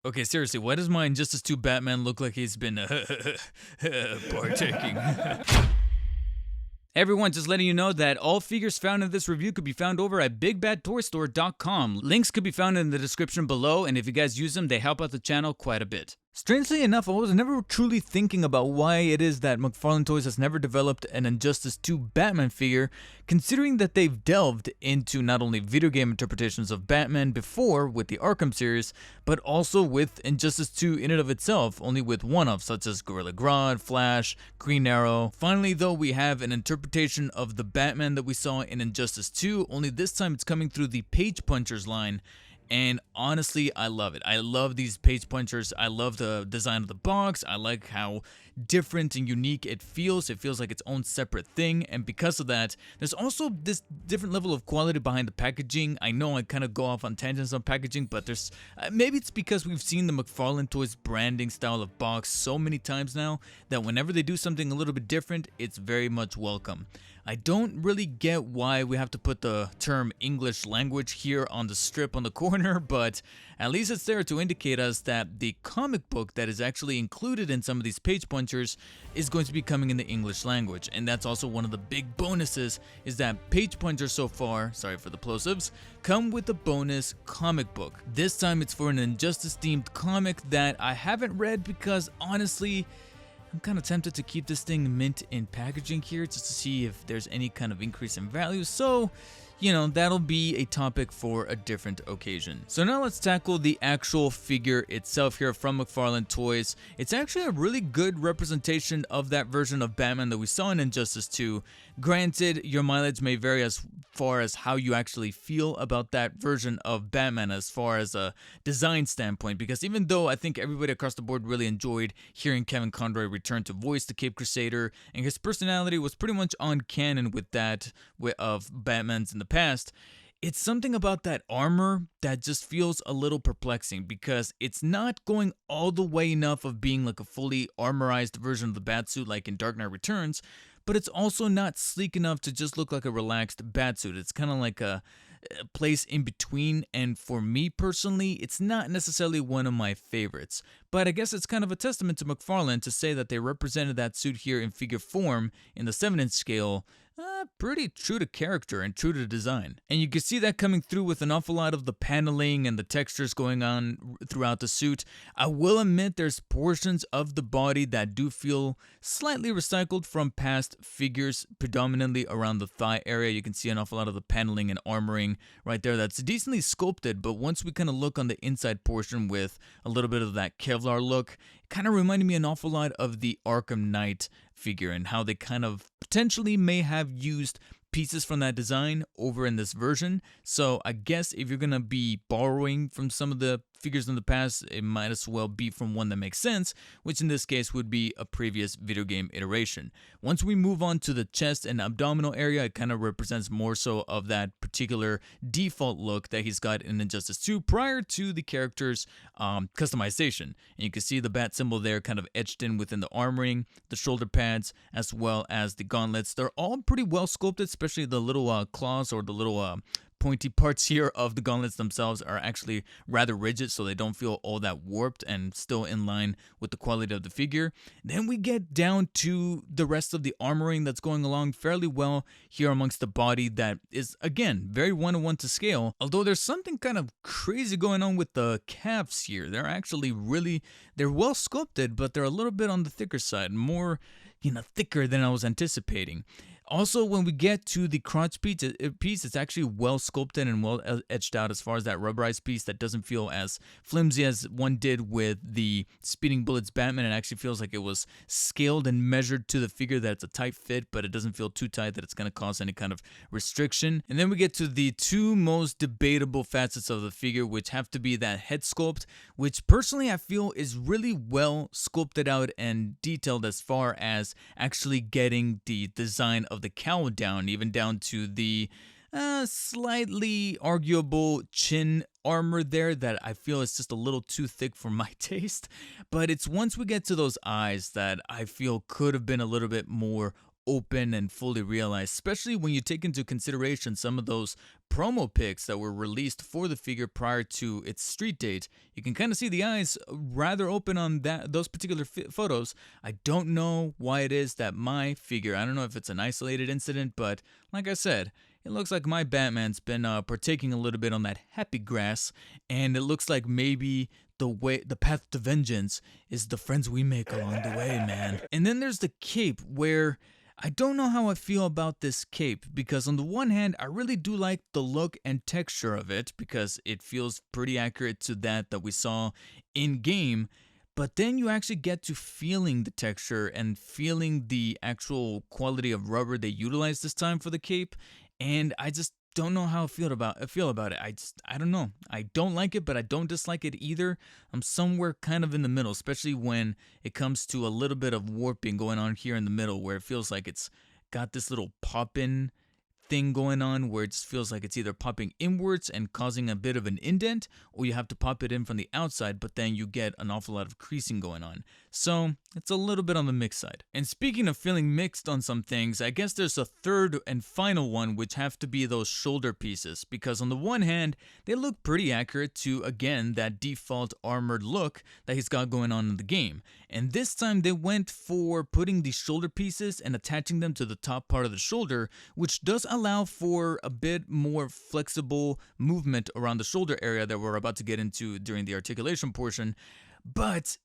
Okay, seriously, why does my Injustice 2 Batman look like he's been partaking? Everyone, just letting you know that all figures found in this review could be found over at bigbadtoystore.com. Links could be found in the description below, and if you guys use them, they help out the channel quite a bit. Strangely enough, I was never truly thinking about why it is that McFarlane Toys has never developed an Injustice 2 Batman figure, considering that they've delved into not only video game interpretations of Batman before with the Arkham series, but also with Injustice 2 in and of itself, only with one-offs such as Gorilla Grodd, Flash, Green Arrow. Finally, though, we have an interpretation of the Batman that we saw in Injustice 2, only this time it's coming through the Page Punchers line. And honestly, I love it. I love these page punchers. I love the design of the box. I like how different and unique it feels. It feels like its own separate thing. And because of that, there's also this different level of quality behind the packaging. I know I kind of go off on tangents on packaging, but there's maybe it's because we've seen the McFarlane Toys branding style of box so many times now that whenever they do something a little bit different, it's very much welcome. I don't really get why we have to put the term English language here on the strip on the corner, but at least it's there to indicate us that the comic book that is actually included in some of these page punchers is going to be coming in the English language. And that's also one of the big bonuses, is that page punchers so far, sorry for the plosives, come with a bonus comic book. This time it's for an Injustice themed comic that I haven't read because honestly, I'm kind of tempted to keep this thing mint in packaging here just to see if there's any kind of increase in value, so you know, that'll be a topic for a different occasion. So now let's tackle the actual figure itself here from McFarlane Toys. It's actually a really good representation of that version of Batman that we saw in Injustice 2. Granted, your mileage may vary as far as how you actually feel about that version of Batman as far as a design standpoint, because even though I think everybody across the board really enjoyed hearing Kevin Conroy return to voice the Cape Crusader, and his personality was pretty much on canon with that of Batman's in the past, it's something about that armor that just feels a little perplexing because it's not going all the way enough of being like a fully armorized version of the Batsuit like in Dark Knight Returns, but it's also not sleek enough to just look like a relaxed Batsuit. It's kind of like a place in between, and for me personally, it's not necessarily one of my favorites. But I guess it's kind of a testament to McFarlane to say that they represented that suit here in figure form in the 7-inch scale pretty true to character and true to design. And you can see that coming through with an awful lot of the paneling and the textures going on throughout the suit. I will admit there's portions of the body that do feel slightly recycled from past figures, predominantly around the thigh area. You can see an awful lot of the paneling and armoring right there that's decently sculpted, but once we kind of look on the inside portion with a little bit of that Kevlar look, it kind of reminded me an awful lot of the Arkham Knight figure and how they kind of potentially may have used pieces from that design over in this version. So I guess if you're gonna be borrowing from some of the figures in the past, it might as well be from one that makes sense, which in this case would be a previous video game iteration. Once we move on to the chest and abdominal area, it kind of represents more so of that particular default look that he's got in Injustice 2 prior to the character's customization. And you can see the bat symbol there kind of etched in within the armoring, the shoulder pads, as well as the gauntlets. They're all pretty well sculpted, especially the little claws or the little pointy parts here of the gauntlets themselves are actually rather rigid, so they don't feel all that warped and still in line with the quality of the figure. Then we get down to the rest of the armoring that's going along fairly well here amongst the body that is, again, very one-to-one to scale, although there's something kind of crazy going on with the calves here. They're actually they're well sculpted, but they're a little bit on the thicker side, more, thicker than I was anticipating. Also, when we get to the crotch piece, it's actually well sculpted and well etched out as far as that rubberized piece that doesn't feel as flimsy as one did with the Speeding Bullets Batman. It actually feels like it was scaled and measured to the figure, that it's a tight fit, but it doesn't feel too tight that it's going to cause any kind of restriction. And then we get to the two most debatable facets of the figure, which have to be that head sculpt, which personally I feel is really well sculpted out and detailed as far as actually getting the design of the cowl down, even down to the slightly arguable chin armor there that I feel is just a little too thick for my taste. But it's once we get to those eyes that I feel could have been a little bit more open and fully realized, especially when you take into consideration some of those promo pics that were released for the figure prior to its street date. You can kind of see the eyes rather open on those particular photos. I don't know why it is that my figure, I don't know if it's an isolated incident, but like I said, it looks like my Batman's been partaking a little bit on that happy grass, and it looks like maybe the path to vengeance is the friends we make along the way, man. And then there's the cape, where I don't know how I feel about this cape, because on the one hand, I really do like the look and texture of it, because it feels pretty accurate to that we saw in game. But then you actually get to feeling the texture and feeling the actual quality of rubber they utilized this time for the cape, and I just don't know how I feel about it. I don't know. I don't like it, but I don't dislike it either. I'm somewhere kind of in the middle, especially when it comes to a little bit of warping going on here in the middle, where it feels like it's got this little pop-in thing going on, where it just feels like it's either popping inwards and causing a bit of an indent, or you have to pop it in from the outside, but then you get an awful lot of creasing going on. So it's a little bit on the mixed side. And speaking of feeling mixed on some things, I guess there's a third and final one, which have to be those shoulder pieces, because on the one hand, they look pretty accurate to, again, that default armored look that he's got going on in the game. And this time they went for putting the shoulder pieces and attaching them to the top part of the shoulder, which does allow for a bit more flexible movement around the shoulder area that we're about to get into during the articulation portion. But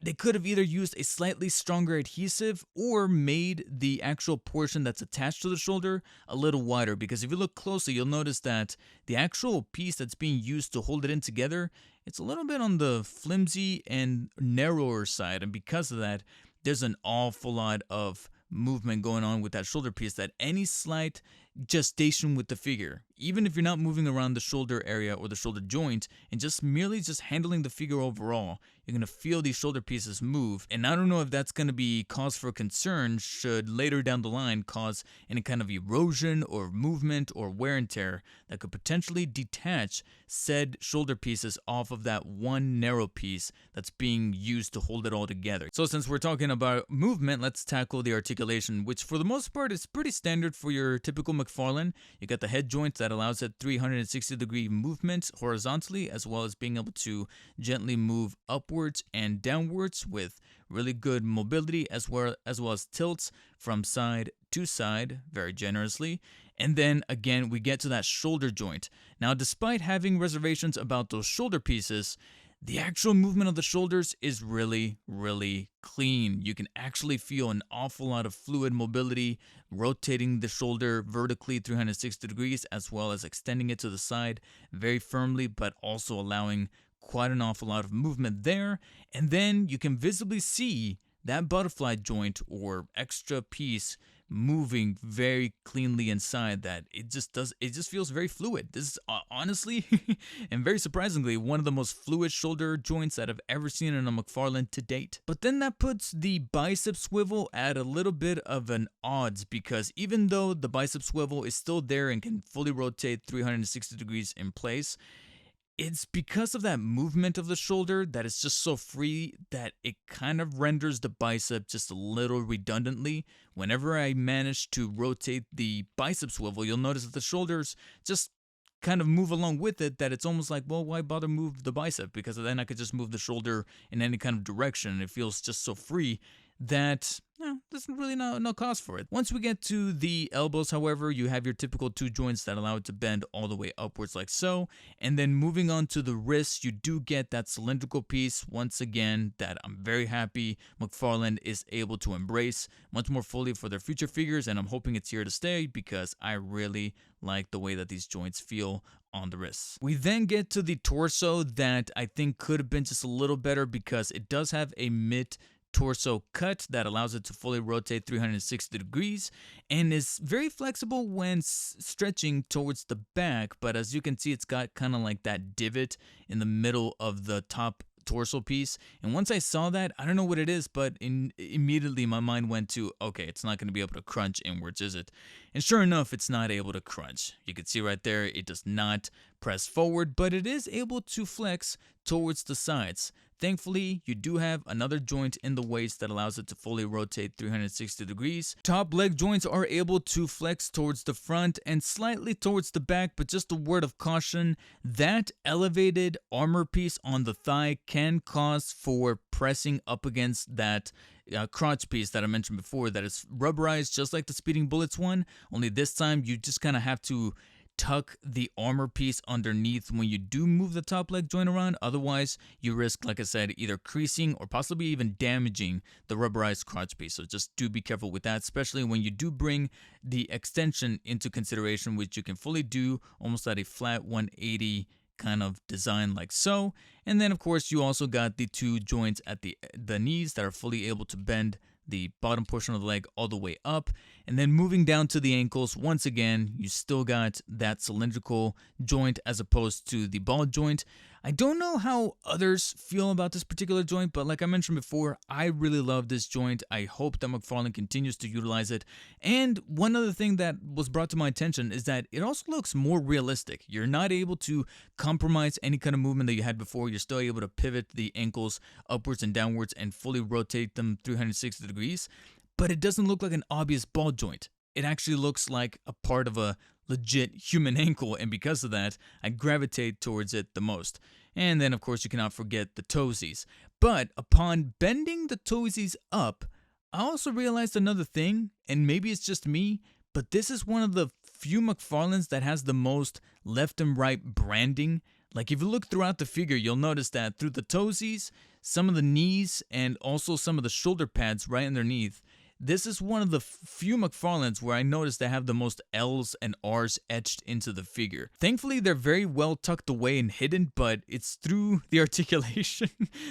they could have either used a slightly stronger adhesive or made the actual portion that's attached to the shoulder a little wider, because if you look closely, you'll notice that the actual piece that's being used to hold it in together, it's a little bit on the flimsy and narrower side, and because of that, there's an awful lot of movement going on with that shoulder piece, that any slight gestation with the figure, even if you're not moving around the shoulder area or the shoulder joint and just merely handling the figure overall, you're going to feel these shoulder pieces move. And I don't know if that's going to be cause for concern should later down the line cause any kind of erosion or movement or wear and tear that could potentially detach said shoulder pieces off of that one narrow piece that's being used to hold it all together. So since we're talking about movement, let's tackle the articulation, which for the most part is pretty standard for your typical McFarlane. You got the head joint that allows that 360-degree movement horizontally, as well as being able to gently move upwards and downwards with really good mobility, as well as tilts from side to side very generously. And then again, we get to that shoulder joint. Now, despite having reservations about those shoulder pieces, the actual movement of the shoulders is really, really clean. You can actually feel an awful lot of fluid mobility, rotating the shoulder vertically 360 degrees, as well as extending it to the side very firmly, but also allowing quite an awful lot of movement there. And then you can visibly see that butterfly joint or extra piece moving very cleanly inside, that it just feels very fluid. This is honestly and very surprisingly one of the most fluid shoulder joints that I've ever seen in a McFarlane to date. But then that puts the bicep swivel at a little bit of an odds, because even though the bicep swivel is still there and can fully rotate 360 degrees in place, it's because of that movement of the shoulder that it's just so free that it kind of renders the bicep just a little redundantly. Whenever I manage to rotate the bicep swivel, you'll notice that the shoulders just kind of move along with it, that it's almost like, well, why bother move the bicep? Because then I could just move the shoulder in any kind of direction. It feels just so free that there's really no cause for it. Once we get to the elbows, however, you have your typical two joints that allow it to bend all the way upwards like so. And then moving on to the wrists, you do get that cylindrical piece once again that I'm very happy McFarlane is able to embrace much more fully for their future figures, and I'm hoping it's here to stay because I really like the way that these joints feel on the wrists. We then get to the torso that I think could have been just a little better, because it does have a mid torso cut that allows it to fully rotate 360 degrees and is very flexible when stretching towards the back, but as you can see, it's got kind of like that divot in the middle of the top torso piece. And once I saw that, I don't know what it is, but immediately my mind went to, okay, it's not going to be able to crunch inwards, is it? And sure enough, it's not able to crunch. You can see right there, it does not press forward, but it is able to flex towards the sides, Thankfully, you do have another joint in the waist that allows it to fully rotate 360 degrees. Top leg joints are able to flex towards the front and slightly towards the back, but just a word of caution, that elevated armor piece on the thigh can cause for pressing up against that crotch piece that I mentioned before that is rubberized just like the Speeding Bullets one, only this time you just kind of have to tuck the armor piece underneath when you do move the top leg joint around. Otherwise, you risk, like I said, either creasing or possibly even damaging the rubberized crotch piece. So just do be careful with that, especially when you do bring the extension into consideration, which you can fully do almost at a flat 180 kind of design like so. And then of course you also got the two joints at the knees that are fully able to bend the bottom portion of the leg all the way up. And then moving down to the ankles, once again, you still got that cylindrical joint as opposed to the ball joint. I don't know how others feel about this particular joint, but like I mentioned before, I really love this joint. I hope that McFarlane continues to utilize it. And one other thing that was brought to my attention is that it also looks more realistic. You're not able to compromise any kind of movement that you had before. You're still able to pivot the ankles upwards and downwards and fully rotate them 360 degrees, but it doesn't look like an obvious ball joint. It actually looks like a part of a legit human ankle, and because of that, I gravitate towards it the most. And then, of course, you cannot forget the toesies. But upon bending the toesies up, I also realized another thing, and maybe it's just me, but this is one of the few McFarlanes that has the most left and right branding. Like if you look throughout the figure, you'll notice that through the toesies, some of the knees, and also some of the shoulder pads right underneath, this is one of the few McFarlanes where I noticed they have the most L's and R's etched into the figure. Thankfully, they're very well tucked away and hidden, but it's through the articulation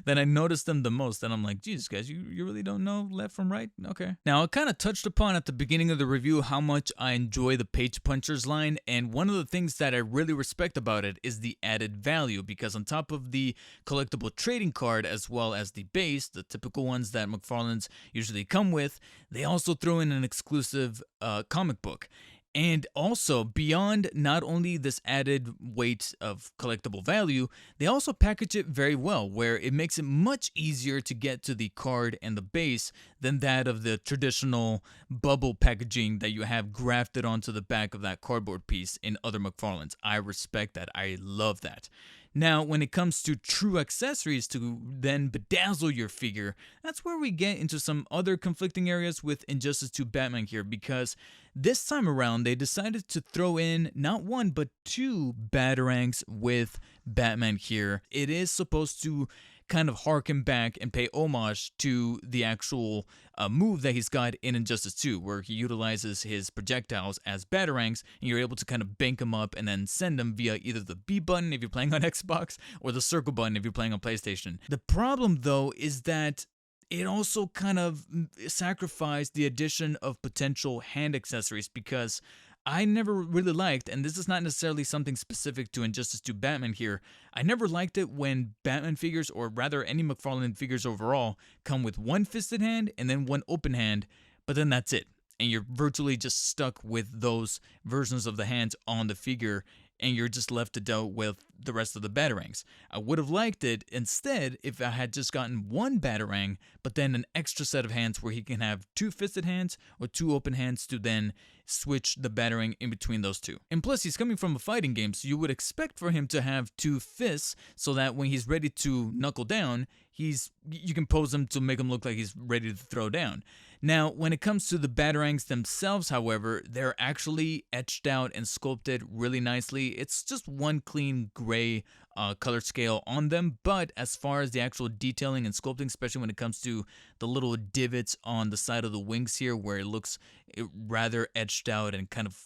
that I noticed them the most. And I'm like, Jesus, guys, you really don't know left from right? Okay. Now, I kind of touched upon at the beginning of the review how much I enjoy the Page Punchers line, and one of the things that I really respect about it is the added value, because on top of the collectible trading card as well as the base, the typical ones that McFarlane's usually come with, they also throw in an exclusive comic book. And also, beyond not only this added weight of collectible value, they also package it very well, where it makes it much easier to get to the card and the base than that of the traditional bubble packaging that you have grafted onto the back of that cardboard piece in other McFarlanes. I respect that. I love that. Now, when it comes to true accessories to then bedazzle your figure, that's where we get into some other conflicting areas with Injustice 2 Batman here, because this time around they decided to throw in not one but two Batarangs with Batman here. It is supposed to kind of harken back and pay homage to the actual move that he's got in Injustice 2, where he utilizes his projectiles as Batarangs, and you're able to kind of bank them up and then send them via either the B button if you're playing on Xbox or the circle button if you're playing on PlayStation. The problem, though, is that it also kind of sacrificed the addition of potential hand accessories, because I never really liked, and this is not necessarily something specific to Injustice 2 Batman here, I never liked it when Batman figures, or rather any McFarlane figures overall, come with one fisted hand and then one open hand, but then that's it. And you're virtually just stuck with those versions of the hands on the figure, and you're just left to deal with the rest of the Batarangs. I would have liked it instead if I had just gotten one Batarang, but then an extra set of hands where he can have two fisted hands or two open hands to then switch the Batarang in between those two. And plus, he's coming from a fighting game, so you would expect for him to have two fists so that when he's ready to knuckle down, you can pose him to make him look like he's ready to throw down. Now, when it comes to the Batarangs themselves, however, they're actually etched out and sculpted really nicely. It's just one clean gray color scale on them, but as far as the actual detailing and sculpting, especially when it comes to the little divots on the side of the wings here where it looks rather etched out and kind of,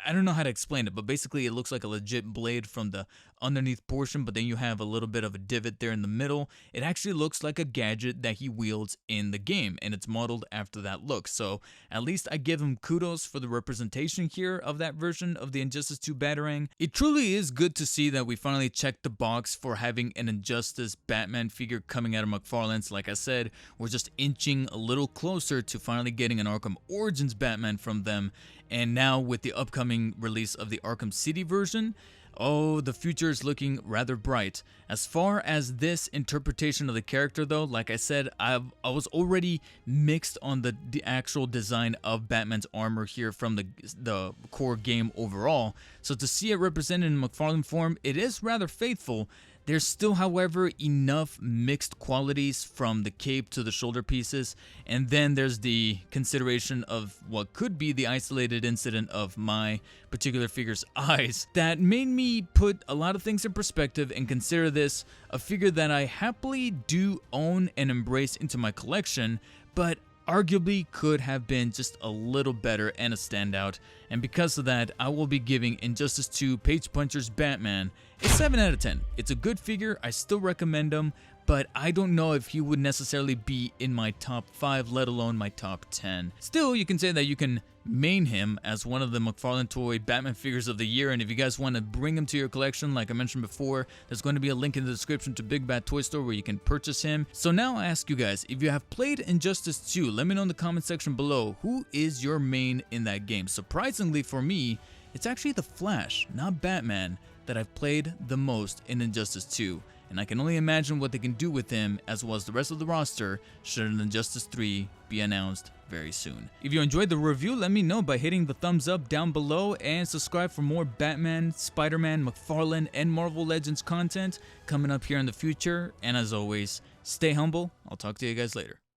I don't know how to explain it, but basically it looks like a legit blade from the underneath portion, but then you have a little bit of a divot there in the middle. It actually looks like a gadget that he wields in the game, and it's modeled after that look. So at least I give him kudos for the representation here of that version of the Injustice 2 Batarang. It truly is good to see that we finally checked the box for having an Injustice Batman figure coming out of McFarlane's. Like I said, we're just inching a little closer to finally getting an Arkham Origins Batman from them. And now with the upcoming release of the Arkham City version, Oh, the future is looking rather bright. As far as this interpretation of the character though, like I said, I was already mixed on the actual design of Batman's armor here from the core game overall. So to see it represented in McFarlane form, it is rather faithful. There's still, however, enough mixed qualities from the cape to the shoulder pieces, and then there's the consideration of what could be the isolated incident of my particular figure's eyes that made me put a lot of things in perspective and consider this a figure that I happily do own and embrace into my collection, but arguably could have been just a little better and a standout, and because of that, I will be giving Injustice 2 Page Puncher's Batman a 7 out of 10. It's a good figure, I still recommend him, but I don't know if he would necessarily be in my top 5, let alone my top 10. Still, you can say that you can main him as one of the McFarlane Toy Batman figures of the year, and if you guys want to bring him to your collection, like I mentioned before, there's going to be a link in the description to Big Bad Toy Store where you can purchase him. So now I ask you guys, if you have played Injustice 2, let me know in the comment section below, who is your main in that game? Surprisingly for me, it's actually the Flash, not Batman, that I've played the most in Injustice 2. And I can only imagine what they can do with him as well as the rest of the roster should an Injustice 3 be announced very soon. If you enjoyed the review, let me know by hitting the thumbs up down below and subscribe for more Batman, Spider-Man, McFarlane, and Marvel Legends content coming up here in the future. And as always, stay humble. I'll talk to you guys later.